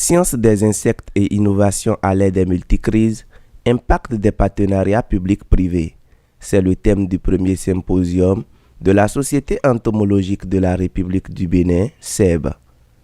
Science des insectes et innovation à l'ère des multicrises, impact des partenariats publics-privés. C'est le thème du premier symposium de la Société entomologique de la République du Bénin, SEB.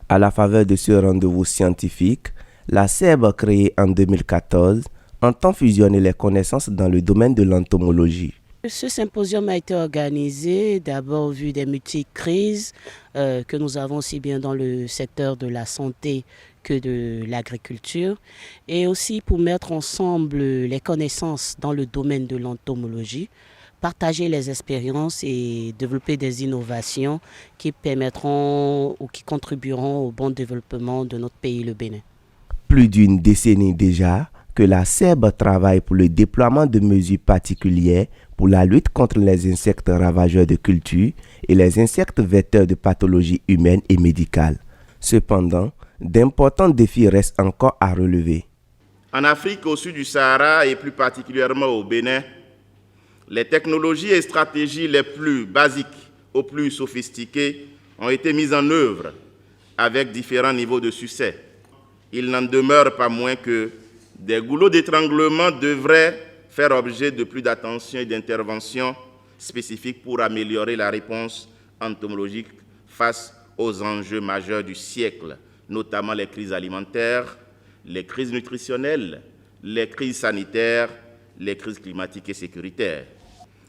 À la faveur de ce rendez-vous scientifique, la SEB, créée en 2014, entend fusionner les connaissances dans le domaine de l'entomologie. Ce symposium a été organisé d'abord au vu des multicrises que nous avons aussi bien dans le secteur de la santé que de l'agriculture et aussi pour mettre ensemble les connaissances dans le domaine de l'entomologie, partager les expériences et développer des innovations qui permettront ou qui contribueront au bon développement de notre pays, le Bénin. Plus d'une décennie déjà que la SEB travaille pour le déploiement de mesures particulières pour la lutte contre les insectes ravageurs de culture et les insectes vecteurs de pathologies humaines et médicales. Cependant, d'importants défis restent encore à relever. En Afrique, au sud du Sahara et plus particulièrement au Bénin, les technologies et stratégies les plus basiques aux plus sophistiquées ont été mises en œuvre avec différents niveaux de succès. Il n'en demeure pas moins que des goulots d'étranglement devraient faire objet de plus d'attention et d'intervention spécifiques pour améliorer la réponse entomologique face aux enjeux majeurs du siècle, notamment les crises alimentaires, les crises nutritionnelles, les crises sanitaires, les crises climatiques et sécuritaires.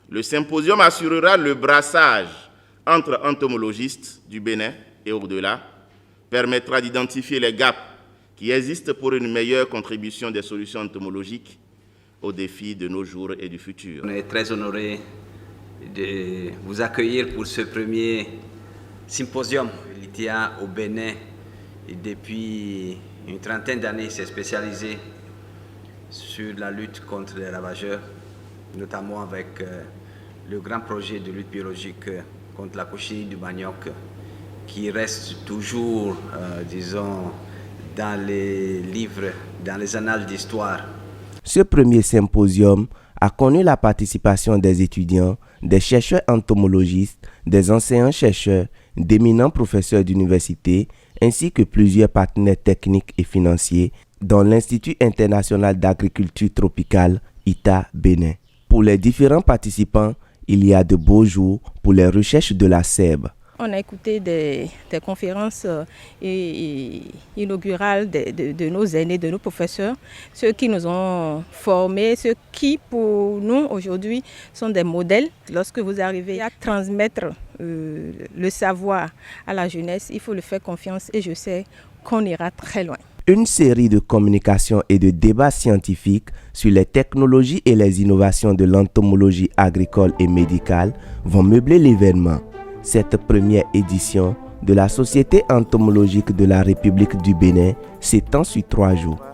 Le symposium assurera le brassage entre entomologistes du Bénin et au-delà, permettra d'identifier les gaps qui existent pour une meilleure contribution des solutions entomologiques aux défis de nos jours et du futur. On est très honoré de vous accueillir pour ce premier symposium. L'ITA au Bénin, et depuis une trentaine d'années, s'est spécialisé sur la lutte contre les ravageurs, notamment avec le grand projet de lutte biologique contre la cochinille du manioc, qui reste toujours, dans les livres, dans les annales d'histoire. Ce premier symposium a connu la participation des étudiants, des chercheurs entomologistes, des enseignants-chercheurs, d'éminents professeurs d'université, ainsi que plusieurs partenaires techniques et financiers, dont l'Institut international d'agriculture tropicale, ITA Bénin. Pour les différents participants, il y a de beaux jours pour les recherches de la SEB. On a écouté des conférences inaugurales de nos aînés, de nos professeurs, ceux qui nous ont formés, ceux qui pour nous aujourd'hui sont des modèles. Lorsque vous arrivez à transmettre le savoir à la jeunesse, il faut le faire confiance et je sais qu'on ira très loin. Une série de communications et de débats scientifiques sur les technologies et les innovations de l'entomologie agricole et médicale vont meubler l'événement. Cette première édition de la Société entomologique de la République du Bénin s'étend sur 3 jours.